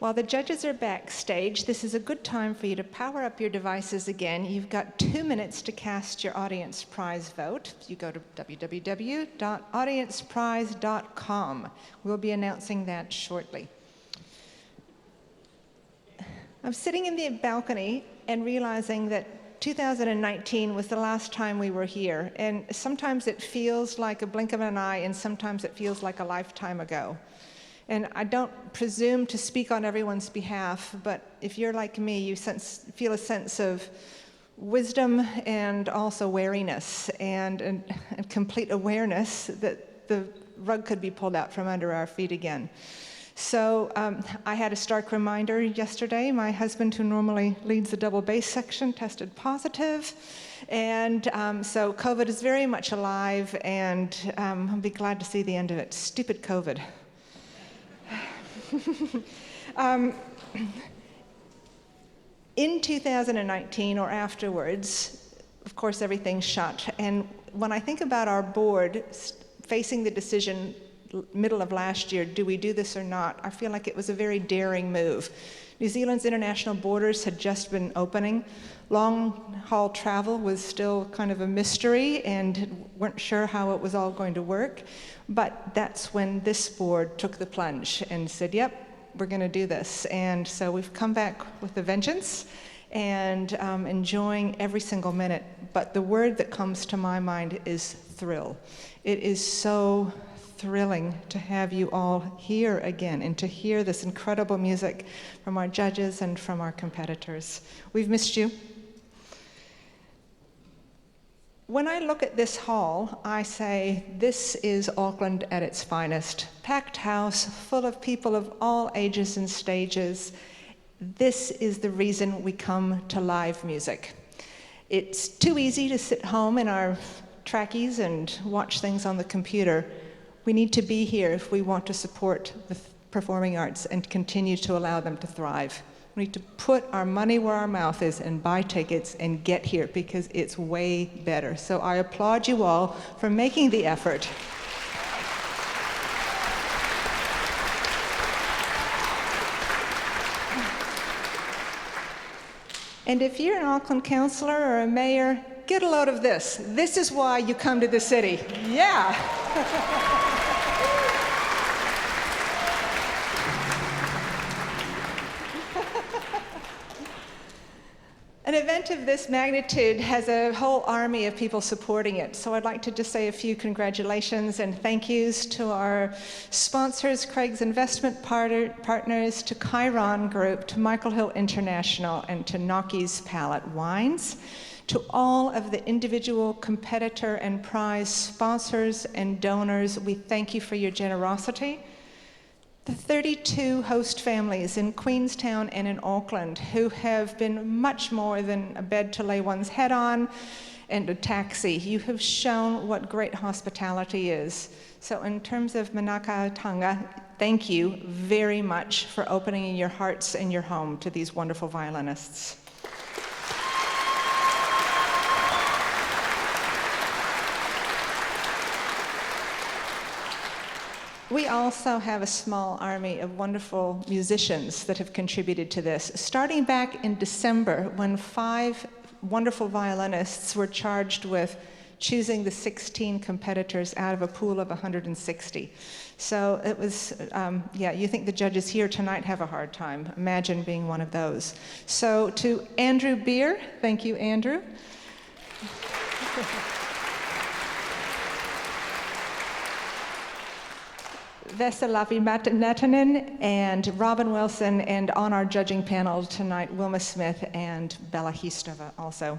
While the judges are backstage, this is a good time for you to power up your devices again. You've got 2 minutes to cast your audience prize vote. You go to www.audienceprize.com. We'll be announcing that shortly. I'm sitting in the balcony and realizing that 2019 was the last time we were here, and sometimes it feels like a blink of an eye, and sometimes it feels like a lifetime ago. And I don't presume to speak on everyone's behalf, but if you're like me, you feel a sense of wisdom and also wariness and complete awareness that the rug could be pulled out from under our feet again. So I had a stark reminder yesterday. My husband, who normally leads the double bass section, tested positive. And so COVID is very much alive, and I'll be glad to see the end of it. Stupid COVID. In 2019 or afterwards, of course, everything's shut. And when I think about our board facing the decision middle of last year, do we do this or not, I feel like it was a very daring move. New Zealand's international borders had just been opening. Long-haul travel was still kind of a mystery and weren't sure how it was all going to work. But that's when this board took the plunge and said, yep, we're going to do this. And so we've come back with a vengeance and enjoying every single minute. But the word that comes to my mind is thrill. It is so thrilling to have you all here again and to hear this incredible music from our judges and from our competitors. We've missed you. When I look at this hall, I say, this is Auckland at its finest. Packed house, full of people of all ages and stages. This is the reason we come to live music. It's too easy to sit home in our trackies and watch things on the computer. We need to be here if we want to support the performing arts and continue to allow them to thrive. We need to put our money where our mouth is and buy tickets and get here because it's way better. So I applaud you all for making the effort. And if you're an Auckland councillor or a mayor, get a load of this. This is why you come to the city. Yeah. An event of this magnitude has a whole army of people supporting it. So I'd like to just say a few congratulations and thank yous to our sponsors, Craig's Investment Partners, to Chiron Group, to Michael Hill International, and to Nocky's Palette Wines. To all of the individual competitor and prize sponsors and donors, we thank you for your generosity. The 32 host families in Queenstown and in Auckland who have been much more than a bed to lay one's head on and a taxi. You have shown what great hospitality is. So in terms of Manakatanga, thank you very much for opening your hearts and your home to these wonderful violinists. We also have a small army of wonderful musicians that have contributed to this. Starting back in December, when 5 wonderful violinists were charged with choosing the 16 competitors out of a pool of 160. So it was, you think the judges here tonight have a hard time. Imagine being one of those. So to Andrew Beer, thank you, Andrew. Vesalavi Natanen and Robin Wilson, and on our judging panel tonight, Wilma Smith and Bella Histova also.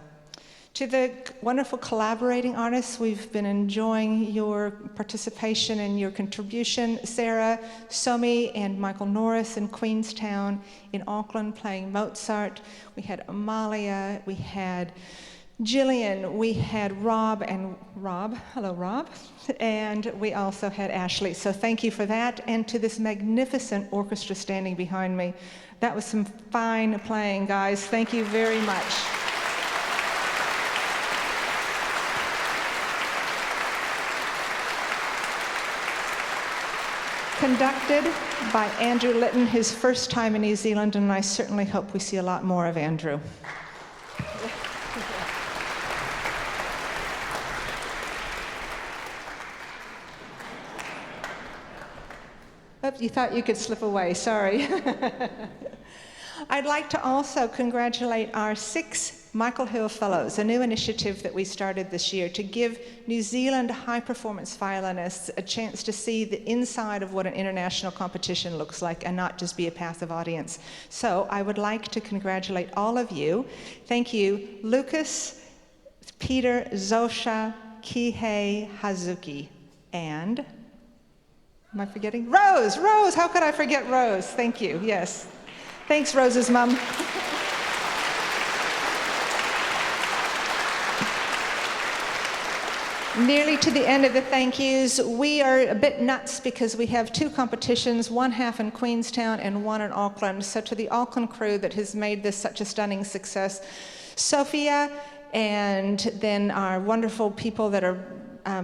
To the wonderful collaborating artists, we've been enjoying your participation and your contribution. Sarah, Somi, and Michael Norris in Queenstown, in Auckland playing Mozart. We had Amalia, we had Jillian, we had Rob, hello Rob, and we also had Ashley. So thank you for that, and to this magnificent orchestra standing behind me. That was some fine playing, guys. Thank you very much. conducted by Andrew Litton, his first time in New Zealand, and I certainly hope we see a lot more of Andrew. Oops, you thought you could slip away, sorry. I'd like to also congratulate our 6 Michael Hill Fellows, a new initiative that we started this year to give New Zealand high-performance violinists a chance to see the inside of what an international competition looks like and not just be a passive audience. So I would like to congratulate all of you. Thank you, Lucas, Peter, Zosha, Kihei, Hazuki, and, am I forgetting? Rose, how could I forget Rose? Thank you, yes. Thanks, Rose's mom. Nearly to the end of the thank yous. We are a bit nuts because we have 2 competitions, one half in Queenstown and one in Auckland. So to the Auckland crew that has made this such a stunning success, Sophia, and then our wonderful people that are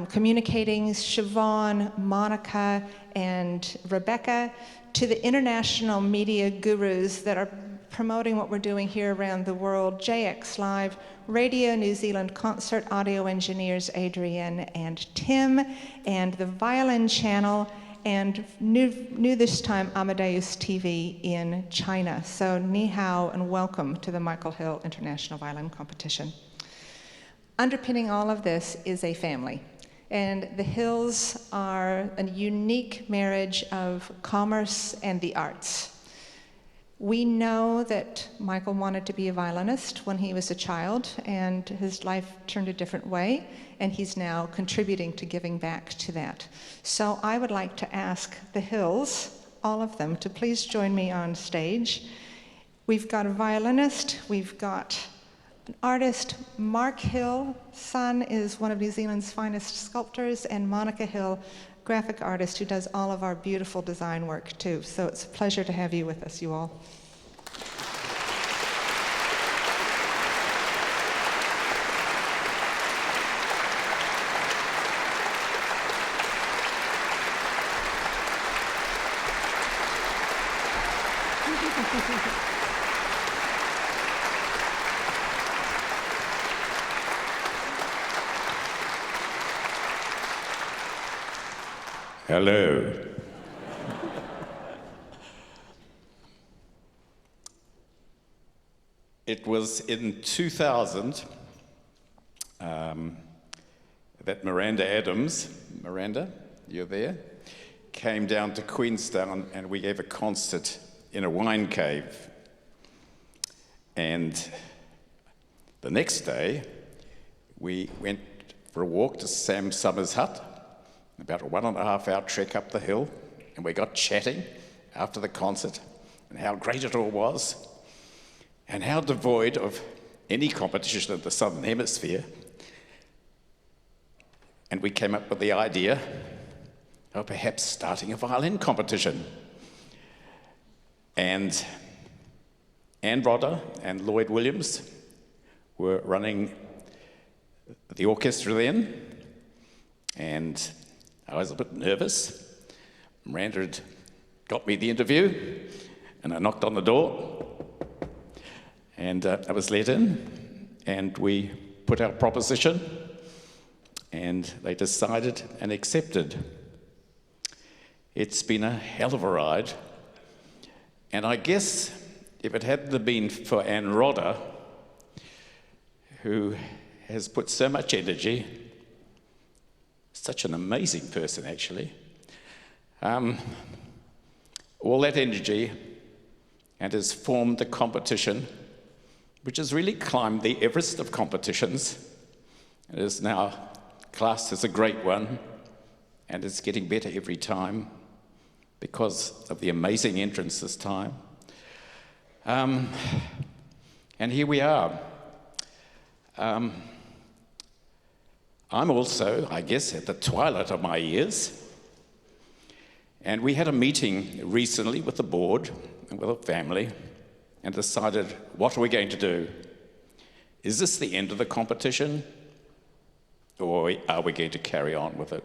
communicating, Siobhan, Monica, and Rebecca, to the international media gurus that are promoting what we're doing here around the world, JX Live, Radio New Zealand concert audio engineers Adrienne and Tim, and the Violin channel, and new this time Amadeus TV in China. So ni hao and welcome to the Michael Hill International Violin Competition. Underpinning all of this is a family. And the Hills are a unique marriage of commerce and the arts. We know that Michael wanted to be a violinist when he was a child, and his life turned a different way, and he's now contributing to giving back to that. So I would like to ask the Hills, all of them, to please join me on stage. We've got a violinist, we've got an artist. Mark Hill, son, is one of New Zealand's finest sculptors, and Monica Hill, graphic artist who does all of our beautiful design work too. So it's a pleasure to have you with us, you all. Hello. It was in 2000 that Miranda Adams, Miranda, you're there, came down to Queenstown and we gave a concert in a wine cave. And the next day, we went for a walk to Sam Summers' hut, about a 1.5-hour trek up the hill, and we got chatting after the concert and how great it all was and how devoid of any competition in the Southern Hemisphere. And we came up with the idea of perhaps starting a violin competition. And Anne Rodder and Lloyd Williams were running the orchestra then, and I was a bit nervous. Miranda had got me the interview, and I knocked on the door, and I was let in, and we put our proposition, and they decided and accepted. It's been a hell of a ride, and I guess if it hadn't been for Anne Rodder, who has put so much energy, such an amazing person, actually. All that energy, and has formed a competition which has really climbed the Everest of competitions. It is now classed as a great one, and it's getting better every time because of the amazing entrance this time. And here we are. I'm also, I guess, at the twilight of my years. And we had a meeting recently with the board and with the family and decided, what are we going to do? Is this the end of the competition? Or are we going to carry on with it?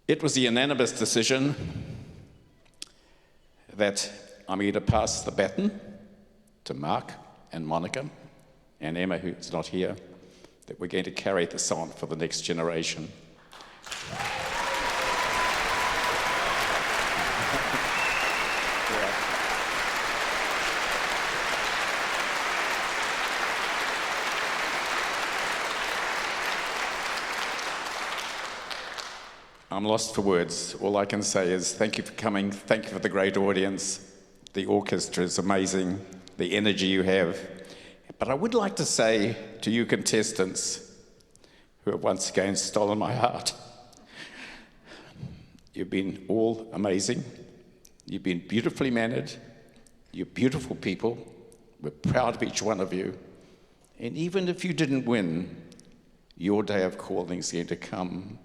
It was a unanimous decision that I'm going to pass the baton to Mark and Monica and Emma, who's not here, that we're going to carry this on for the next generation. I'm lost for words. All I can say is thank you for coming. Thank you for the great audience. The orchestra is amazing, the energy you have. But I would like to say to you contestants, who have once again stolen my heart, you've been all amazing. You've been beautifully mannered. You're beautiful people. We're proud of each one of you. And even if you didn't win, your day of calling is going to come.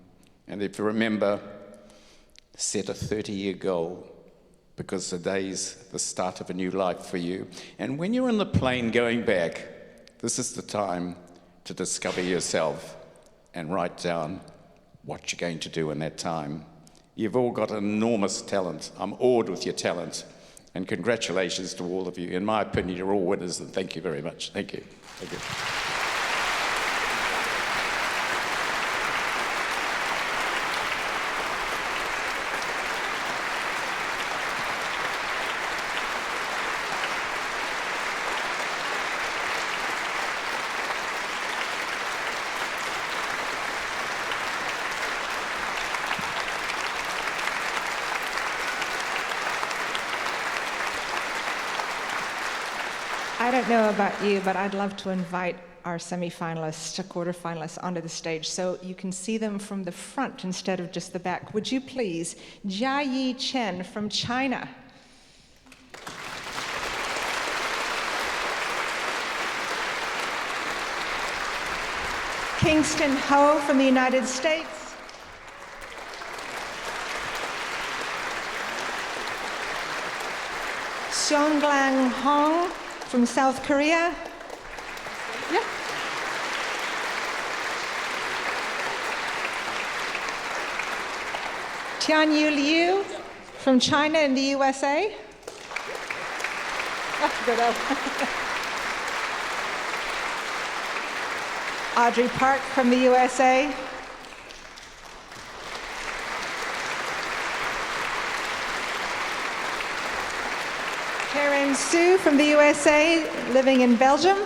And if you remember, set a 30-year goal, because today's the start of a new life for you. And when you're on the plane going back, this is the time to discover yourself and write down what you're going to do in that time. You've all got enormous talent. I'm awed with your talent. And congratulations to all of you. In my opinion, you're all winners, and thank you very much. Thank you. Thank you. I don't know about you, but I'd love to invite our semifinalists to quarterfinalists onto the stage so you can see them from the front instead of just the back. Would you please, Jia Yi Chen from China. Kingston Ho from the United States. Seonglang Hong from South Korea. Yeah. Tianyu Liu from China and the USA. Oh, good. Audrey Park from the USA. Karen Su from the USA, living in Belgium.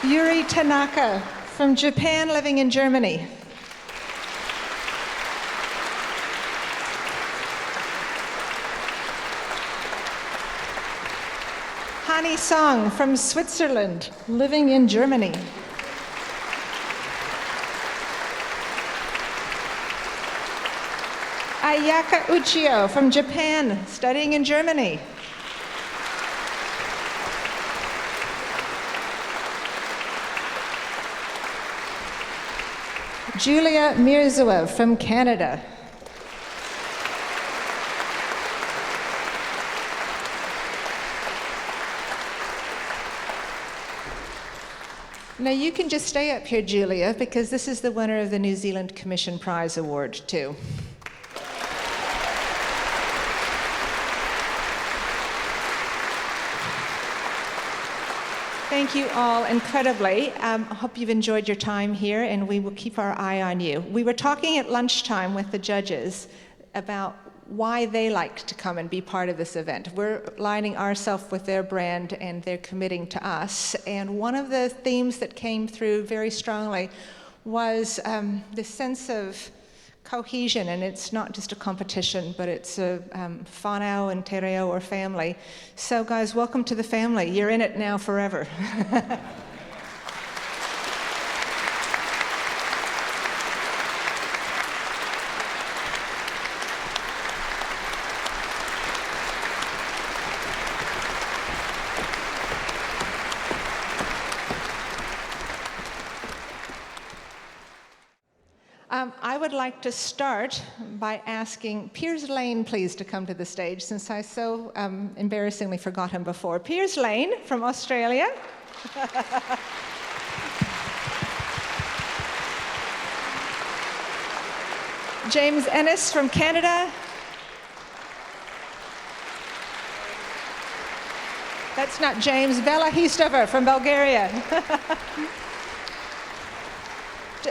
Yuri Tanaka from Japan, living in Germany. Hani Song from Switzerland, living in Germany. Ayaka Uchiyo from Japan, studying in Germany. Julia Mirzoev from Canada. Now you can just stay up here, Julia, because this is the winner of the New Zealand Commission Prize Award, too. Thank you all incredibly. I hope you've enjoyed your time here, and we will keep our eye on you. We were talking at lunchtime with the judges about why they like to come and be part of this event. We're lining ourselves with their brand, and they're committing to us. And one of the themes that came through very strongly was the sense of cohesion, and it's not just a competition, but it's a whānau and te reo, or family. So guys, welcome to the family. You're in it now forever. I would like to start by asking Piers Lane, please, to come to the stage, since I so embarrassingly forgot him before. Piers Lane from Australia. James Ennis from Canada. That's not James. Bela Histover from Bulgaria.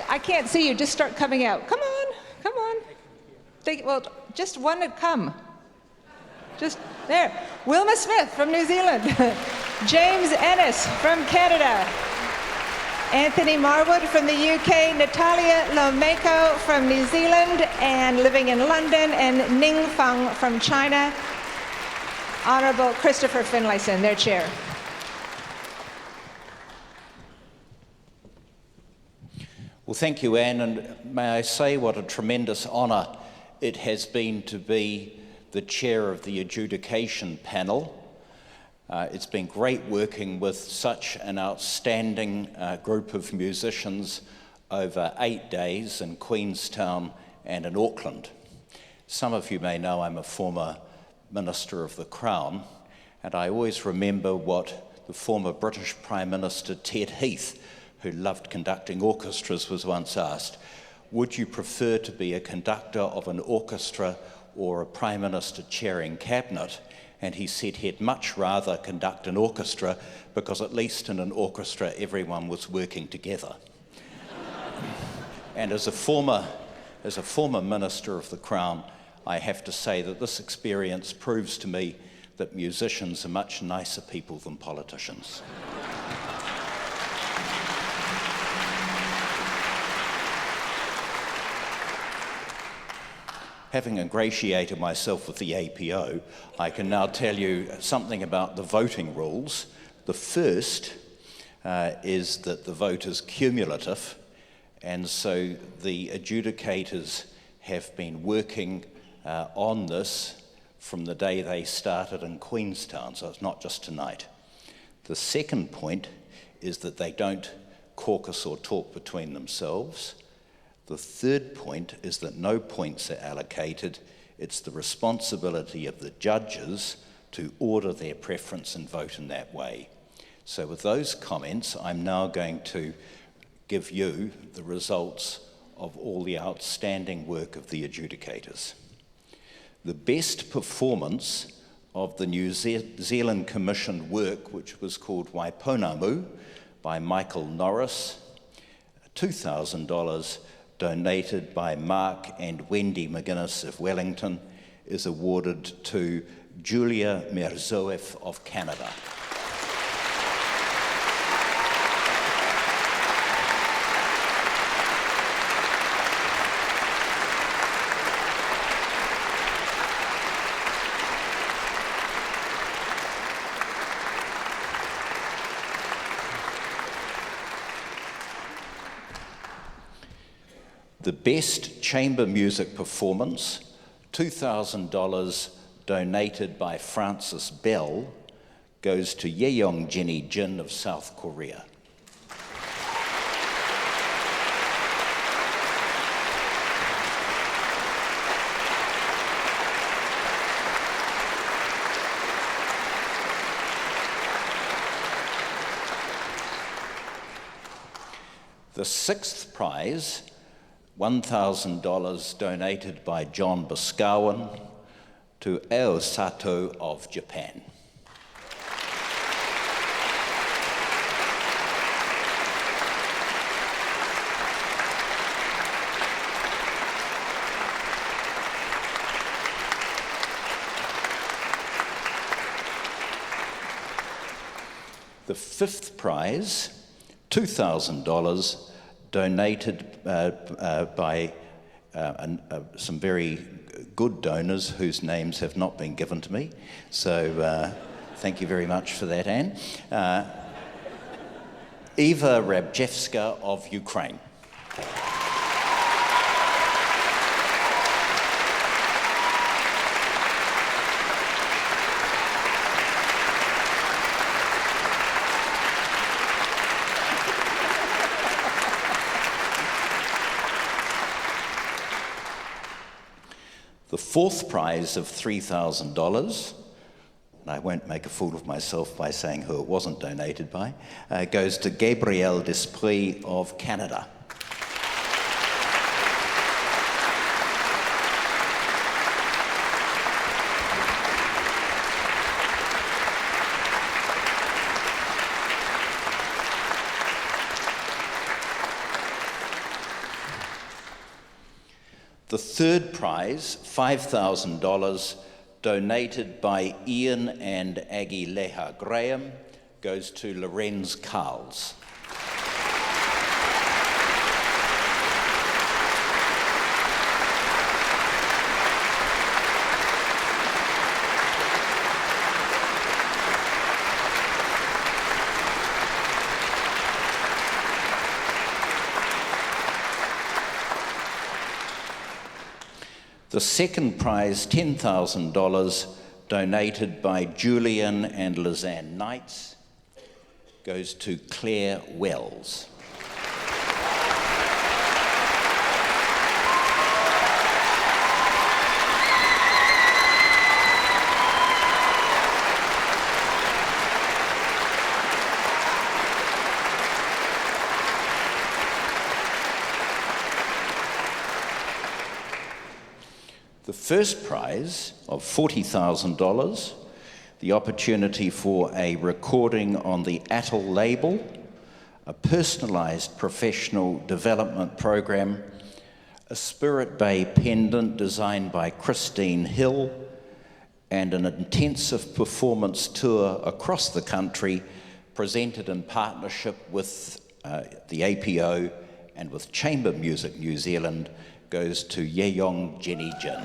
I can't see you. Just start coming out. Come on. Come on. Well, just one to come. Just there. Wilma Smith from New Zealand. James Ennis from Canada. Anthony Marwood from the UK. Natalia Lomeko from New Zealand and living in London. And Ning Feng from China. Honorable Christopher Finlayson, their chair. Well, thank you, Anne, and may I say what a tremendous honour it has been to be the chair of the adjudication panel. It's been great working with such an outstanding group of musicians over 8 days in Queenstown and in Auckland. Some of you may know I'm a former Minister of the Crown, and I always remember what the former British Prime Minister Ted Heath, who loved conducting orchestras, was once asked, would you prefer to be a conductor of an orchestra or a Prime Minister chairing cabinet? And he said he'd much rather conduct an orchestra because at least in an orchestra everyone was working together. And as a former Minister of the Crown, I have to say that this experience proves to me that musicians are much nicer people than politicians. Having ingratiated myself with the APO, I can now tell you something about the voting rules. The first is that the vote is cumulative, and so the adjudicators have been working on this from the day they started in Queenstown, so it's not just tonight. The second point is that they don't caucus or talk between themselves. The third point is that no points are allocated. It's the responsibility of the judges to order their preference and vote in that way. So with those comments, I'm now going to give you the results of all the outstanding work of the adjudicators. The best performance of the New Zealand commissioned work, which was called Waiponamu by Michael Norris, $2,000 donated by Mark and Wendy McGuinness of Wellington, is awarded to Julia Merzoeff of Canada. The best chamber music performance, $2,000 donated by Francis Bell, goes to Yeong Jenny Jin of South Korea. The sixth prize, $1,000 donated by John Boscawen to Ao Sato of Japan. The fifth prize, $2,000, donated by some very good donors whose names have not been given to me. So thank you very much for that, Anne. Eva Rabjevska of Ukraine. The fourth prize of $3,000, and I won't make a fool of myself by saying who it wasn't donated by, goes to Gabrielle Desprez of Canada. The third prize, $5,000, donated by Ian and Aggie Leha Graham, goes to Lorenz Carls. The second prize, $10,000, donated by Julian and Lizanne Knights, goes to Claire Wells. The first prize of $40,000, the opportunity for a recording on the Attle label, a personalised professional development program, a Spirit Bay pendant designed by Christine Hill, and an intensive performance tour across the country presented in partnership with the APO and with Chamber Music New Zealand goes to Yeyong Jenny Jin.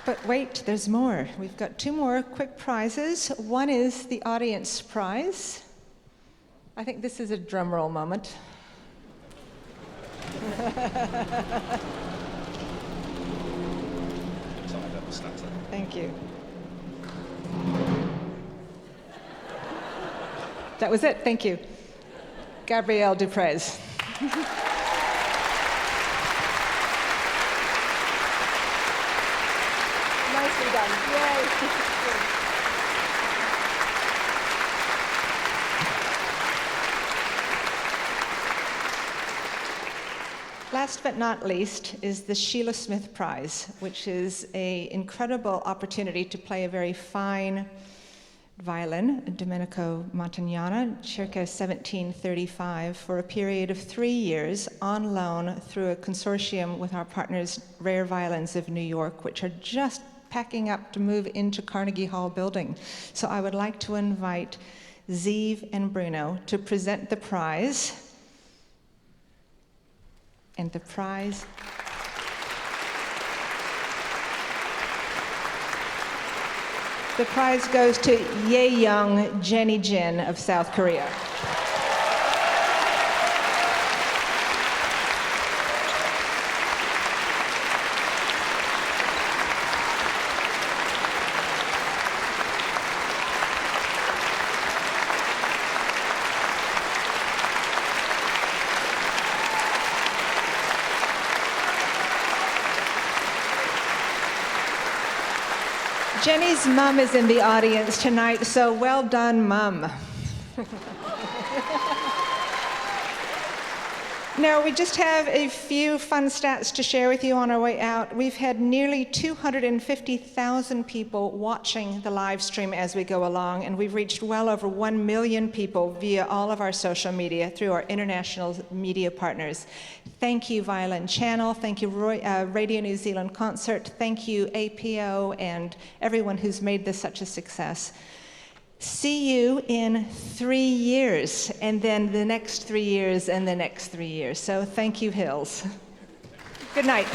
But wait, there's more. We've got two more quick prizes. One is the audience prize. I think this is a drum roll moment. Thank you. That was it, thank you. Gabrielle Duprez. Nicely done. Yay. Last but not least is the Sheila Smith Prize, which is an incredible opportunity to play a very fine violin, Domenico Montagnana, circa 1735, for a period of 3 years on loan through a consortium with our partners, Rare Violins of New York, which are just packing up to move into Carnegie Hall building. So I would like to invite Zeev and Bruno to present the prize. And the prize goes to Yeyong Jenny Jin of South Korea. Jenny's mum is in the audience tonight, so well done, Mum. Now, we just have a few fun stats to share with you on our way out. We've had nearly 250,000 people watching the live stream as we go along, and we've reached well over 1 million people via all of our social media through our international media partners. Thank you, Violin Channel. Thank you, Radio New Zealand Concert. Thank you, APO, and everyone who's made this such a success. See you in 3 years, and then the next 3 years, and the next 3 years. So thank you, Hills. Good night.